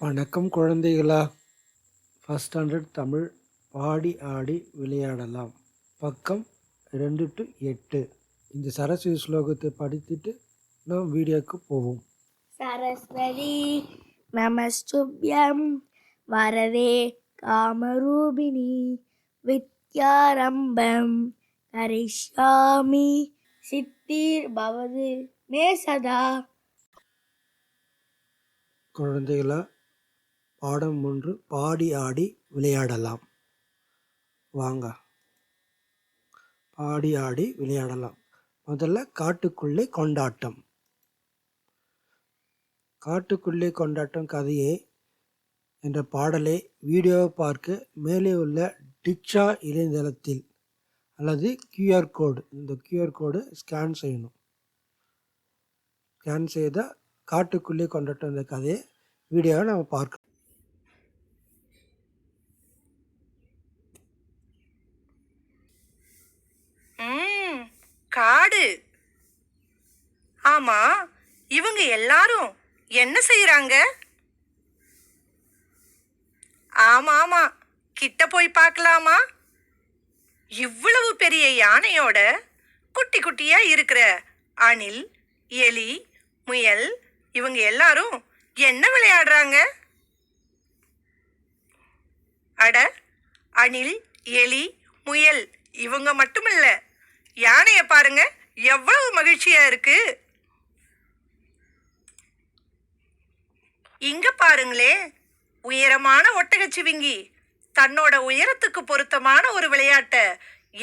வணக்கம் குழந்தைகளா. First standard Tamil பாடி ஆடி விளையாடலாம். பக்கம் 2 to 8. இந்த சரஸ்வதி ஸ்லோகத்தை படித்துட்டு நாம் வீடியோக்கு போவோம். சரஸ்வதி நமஸ்துப்யம் வரதே காமரூபிணி வித்யாரம்பம் கரிஷ்யாமி சித்திர் பவது மே சதா. குழந்தைகளா, பாடம் 1 பாடி ஆடி விளையாடலாம். வாங்க, பாடி ஆடி விளையாடலாம். முதல்ல காட்டுக்குள்ளே கொண்டாட்டம். காட்டுக்குள்ளே கொண்டாட்டம் கதையே என்ற பாடலை வீடியோவை பார்க்க மேலே உள்ள டிக்ஷா இணையதளத்தில் அல்லது கியூஆர் கோடு, இந்த கியூஆர் கோடு ஸ்கேன் செய்யணும். ஸ்கேன் செய்தால் காட்டுக்குள்ளே கொண்டாட்டம் இந்த கதையை வீடியோவை நம்ம பார்க்கலாம். காடு. ஆமா, இவங்க எல்லாரும் என்ன செய்யறாங்க? ஆமா ஆமா, கிட்ட போய் பார்க்கலாமா? இவ்வளவு பெரிய யானையோட குட்டி குட்டியா இருக்கிற அணில், எலி, முயல் இவங்க எல்லாரும் என்ன விளையாடுறாங்க? அட, அணில், எலி, முயல் இவங்க மட்டுமில்ல, யானைய பாருங்க எவ்வளவு மகிழ்ச்சியா இருக்கு. இங்க பாருங்களே, உயரமான ஒட்டகச்சிவிங்கி தன்னோட உயரத்துக்கு பொருத்தமான ஒரு விளையாட்டை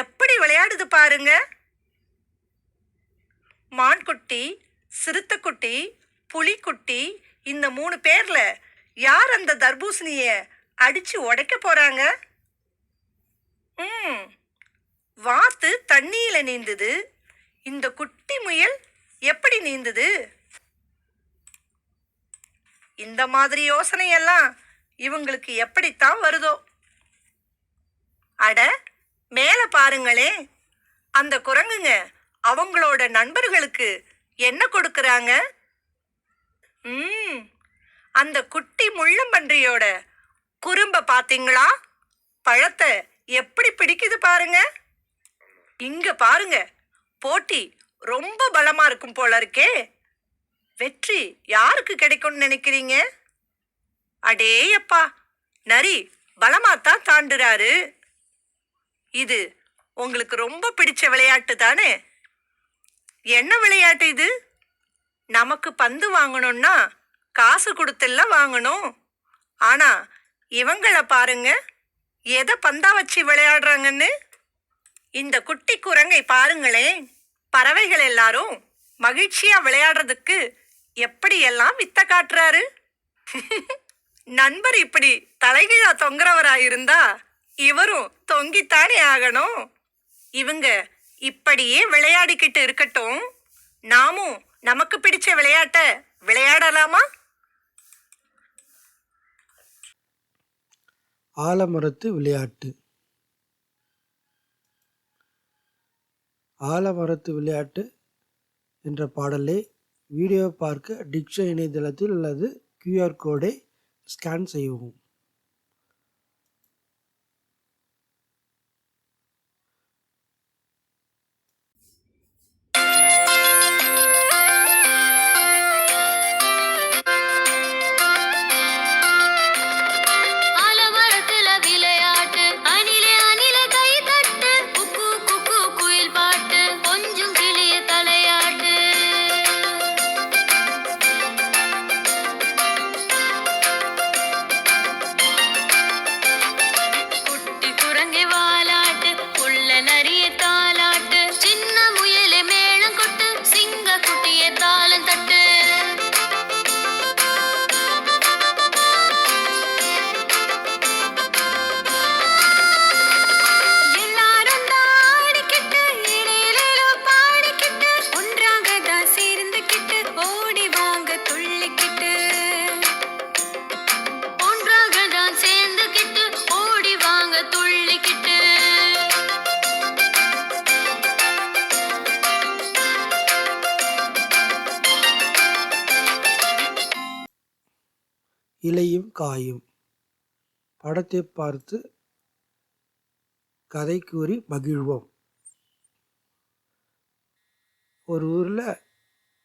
எப்படி விளையாடுது பாருங்க. மான்குட்டி, சிறுத்தைக்குட்டி, புலிக்குட்டி இந்த 3 பேர்ல யார் அந்த தர்பூசணிய அடிச்சு உடைக்க போறாங்க? வாத்து தண்ணியில நீந்துது, இந்த குட்டி முயல் எப்படி நீந்துது? இந்த மாதிரி யோசனையெல்லாம் இவங்களுக்கு எப்படித்தான் வருதோ? அட, மேல பாருங்களே, அந்த குரங்குங்க அவங்களோட நண்பர்களுக்கு என்ன கொடுக்கறாங்க? அந்த குட்டி முள்ளம்பன்றியோட குறும்ப பாத்தீங்களா? பழத்தை எப்படி பிடிக்குது பாருங்க. இங்க பாருங்க, போட்டி ரொம்ப பலமா இருக்கும் போல இருக்கே. வெற்றி யாருக்கு கிடைக்கும்னு நினைக்கிறீங்க? அடேயப்பா, நரி பலமாத்தான் தாண்டுறாரு. இது உங்களுக்கு ரொம்ப பிடிச்ச விளையாட்டு தானே? என்ன விளையாட்டு இது? நமக்கு பந்து வாங்கணும்னா காசு கொடுத்தெல்லாம் வாங்கணும். ஆனா இவங்களை பாருங்க, எதை பந்தா வச்சு விளையாடுறாங்கன்னு. இந்த குட்டி குரங்கை பாருங்களேன், பறவைகள் எல்லாரும் மகிழ்ச்சியா விளையாடுறதுக்கு எப்படியெல்லாம் வித்த காட்டுறாரு. நண்பர் இப்படி தலைகீழா தொங்குறவராயிருந்தா இவரும் தொங்கித்தானே ஆகணும். இவங்க இப்படியே விளையாடிக்கிட்டு இருக்கட்டும், நாமும் நமக்கு பிடிச்ச விளையாட்ட விளையாடலாமா? ஆலமரத்து விளையாட்டு. ஆலமரத்து விளையாட்டு என்ற பாடலை வீடியோ பார்க்க டிக்ஷா இணையதளத்தில் அல்லது கியூஆர் கோடை ஸ்கேன் செய்யவும். இலையும் காயும். படத்தை பார்த்து கதை கூறி மகிழ்வோம். ஒரு ஊரில்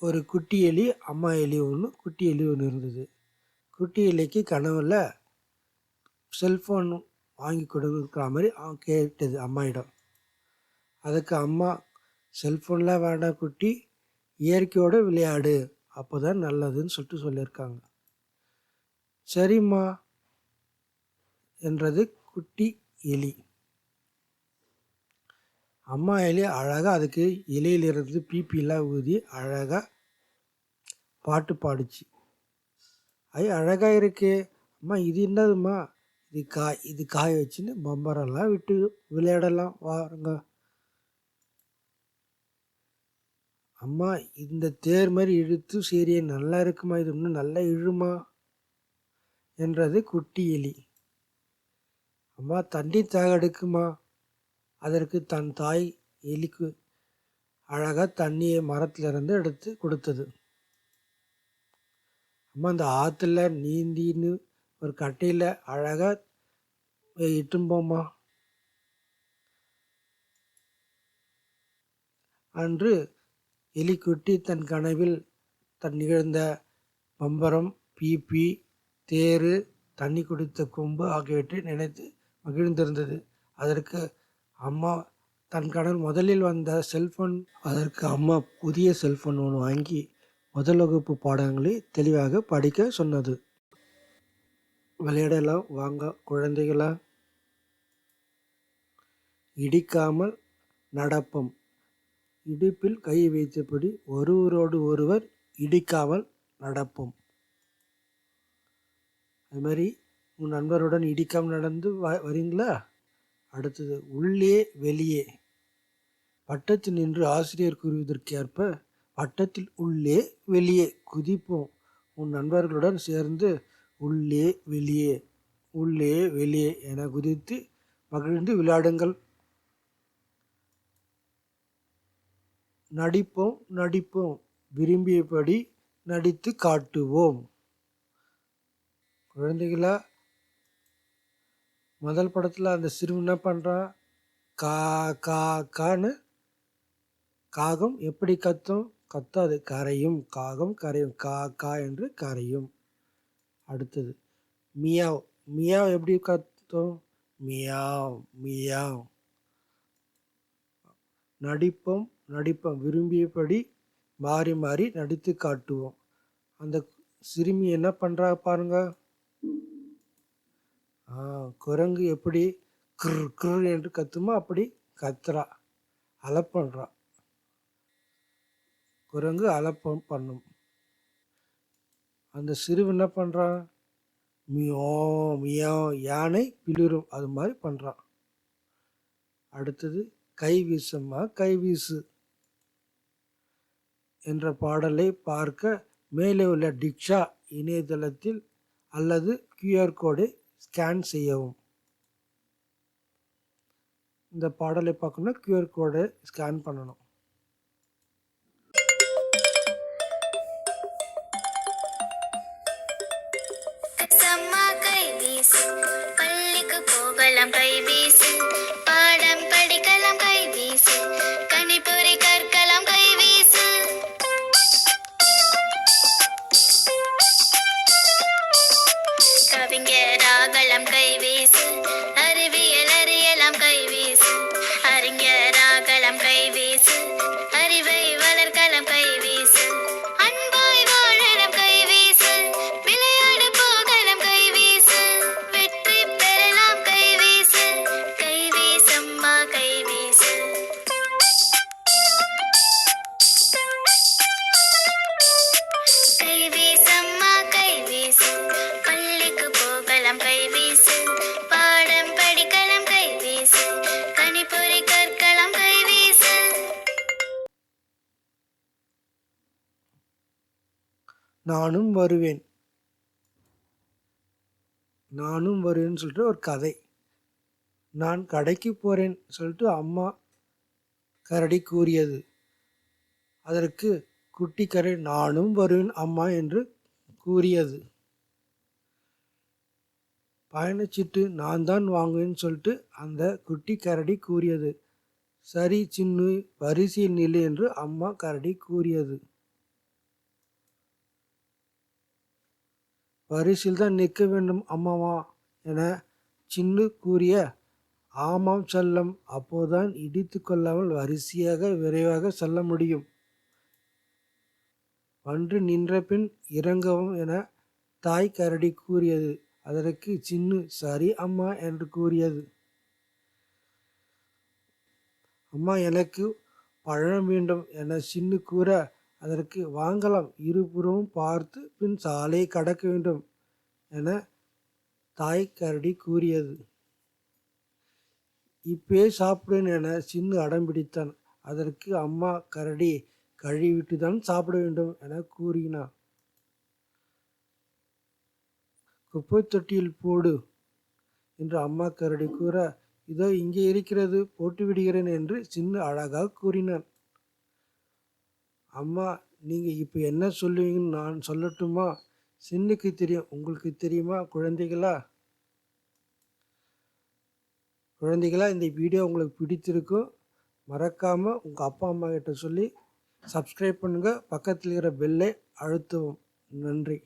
ஒரு குட்டி எலி, அம்மா எலி ஒன்று, குட்டி எலி ஒன்று இருந்தது. குட்டி எலிக்கு கனவுல செல்ஃபோன் வாங்கி கொடுக்குற மாதிரி கேட்டது அம்மாயிடம். அதுக்கு அம்மா, செல்ஃபோன்லாம் வேண்டாம் குட்டி, இயற்கையோடு விளையாடு, அப்போ தான் நல்லதுன்னு சொல்லியிருக்காங்க. சரிம்மா என்றது குட்டி எலி. அம்மா எலி அழகாக அதுக்கு இலையிலிருந்து பீப்பிலாம் ஊதி அழகாக பாட்டு பாடிச்சு. அழகாக இருக்கே அம்மா, இது என்னதும்மா, இது காய வச்சுன்னு பம்பரெல்லாம் விட்டு விளையாடலாம் வாருங்க. அம்மா, இந்த தேர் மாதிரி இழுத்து சரி நல்லா இருக்குமா, இது இன்னும் நல்லா இழுமா என்றது குட்டி எலி. அம்மா, தண்ணி தாக எடுக்குமா. அதற்கு தன் தாய் எலிக்கு அழகாக தண்ணியை மரத்திலிருந்து எடுத்து கொடுத்தது. அம்மா, அந்த ஆற்றுல நீந்தின்னு ஒரு கட்டையில் அழகாக இட்டும்போம்மா. அன்று எலிக்குட்டி தன் கனவில் தன் நிகழ்ந்த பம்பரம், பீப்பி, தேரு, தண்ணி குடித்த கொம்பு ஆகியவற்றை நினைத்து மகிழ்ந்திருந்தது. அதற்கு அம்மா தன் கனவில் முதலில் வந்த செல்ஃபோன், அதற்கு அம்மா புதிய செல்ஃபோன் ஒன்று வாங்கி முதல் வகுப்பு பாடங்களை தெளிவாக படிக்க சொன்னது. விளையாடலாம் வாங்க குழந்தைகளா. இடிக்காமல் நடப்போம். இடுப்பில் கை வைத்தபடி ஒருவரோடு ஒருவர் இடிக்காமல் நடப்போம். அது மாதிரி உங்கள் நண்பருடன் இடிக்காமல் நடந்து வரீங்களா? அடுத்தது உள்ளே வெளியே. வட்டத்தில் நின்று ஆசிரியர் கூறுவதற்கேற்ப வட்டத்தில் உள்ளே வெளியே குதிப்போம். உன் நண்பர்களுடன் சேர்ந்து உள்ளே வெளியே உள்ளே வெளியே என குதித்து மகிழ்ந்து விளையாடுங்கள். நடிப்போம் நடிப்போம், விரும்பியபடி நடித்து காட்டுவோம். குழந்தைகளா, முதல் படத்தில் அந்த சிறுவன் என்ன பண்ணுறான், கா கா கான்னு காகம் எப்படி கத்தும்? கத்தாது, கரையும். காகம் கரையும், கா கா என்று கரையும். அடுத்தது மியாவ். மியாவ் எப்படி கத்தும்? Meow meow. நடிப்போம் நடிப்போம், விரும்பியபடி மாறி மாறி நடித்து காட்டுவோம். அந்த சிறுமி என்ன பண்ணுறா பாருங்க. குரங்கு எப்படி கிர் கிர் என்று கத்துமோ அப்படி கத்துறா, அலப்பண்றா. குரங்கு அலப்பம் பண்ணும். அந்த சிறுவன் என்ன பண்ணுறான்? மியோ மியோ, யானை பிளிரும், அது மாதிரி பண்ணுறான். அடுத்தது கை வீசம்மா கை வீசு என்ற பாடலை பார்க்க மேலே உள்ள டிக்ஷா இணையதளத்தில் அல்லது QR கோடை ஸ்கேன் செய்யவும். இந்த பாடலை பார்க்கணும்னா QR கோடை ஸ்கேன் பண்ணணும். பள்ளிக்கு போகலாம் கை வீசு, பாடம் படிக்கலாம் கை வீசு, கணிப்பொறி கற்கலாம் கை வீசு. கவிஞராகலாம் கை வீசு, அறிவியல் அறியலாம் கை வீசு, அறிஞராகலாம் கை வீசு, அறிவை வளர்க்கலாம் கை வீசு, அன்பாய் வாழலாம் கை வீசு, விளையாட போகலாம் கை வீசு, வெற்றி பெறலாம் கை வீசு, கை வீசம்மா கை வீசு. கை வீசம்மா கை வீசு, பள்ளிக்கு போகலாம் கை வீசு, பாடம் படிக்கலாம் கை வீசு, கணிப்பொறி கற்கலாம் கை வீசு. நானும் வருவேன். நானும் வருவேன்னு சொல்லிட்டு ஒரு கதை. நான் கடைக்கு போகிறேன் சொல்லிட்டு அம்மா கரடி கூறியது. அதற்கு குட்டி கரடி நானும் வருவேன் அம்மா என்று கூறியது. பயணச்சீட்டு நான் தான் வாங்குவேன்னு சொல்லிட்டு அந்த குட்டி கரடி கூறியது. சரி சின்னு, வரிசையில் நில்லு என்று அம்மா கரடி கூறியது. வரிசையில் தான் நிற்க வேண்டும் அம்மாவா என சின்னு கூறிய. ஆமாம் செல்லம், அப்போதான் இடித்து கொள்ளாமல் வரிசையாக விரைவாக செல்ல முடியும். வந்து நின்ற பின் இறங்கவும் என தாய் கரடி கூறியது. அதற்கு சின்னு சரி அம்மா என்று கூறியது. அம்மா எனக்கு பழம் வேண்டும் என சின்னு கூற, அதற்கு வாங்கலாம், இருபுறமும் பார்த்து பின் சாலையை கடக்க வேண்டும் என தாய் கரடி கூறியது. இப்பே சாப்பிடுவேன் என சின்னு அடம்பிடித்தான். அதற்கு அம்மா கரடி கழுவிட்டு தான் சாப்பிட வேண்டும் என கூறினார். குப்பை தொட்டியில் போடு என்று அம்மா கரடி கூற, இதோ இங்கே இருக்கிறது, போட்டு விடுகிறேன் என்று சின்னு அழகாக கூறினான். அம்மா, நீங்கள் இப்போ என்ன சொல்லுவீங்கன்னு நான் சொல்லட்டுமா? சின்னுக்கு தெரியும், உங்களுக்கு தெரியுமா குழந்தைகளா? இந்த வீடியோ உங்களுக்கு பிடித்திருக்கும். மறக்காமல் உங்கள் அப்பா அம்மா கிட்ட சொல்லி சப்ஸ்கிரைப் பண்ணுங்கள். பக்கத்தில் இருக்கிற பெல்லை அழுத்தவும். நன்றி.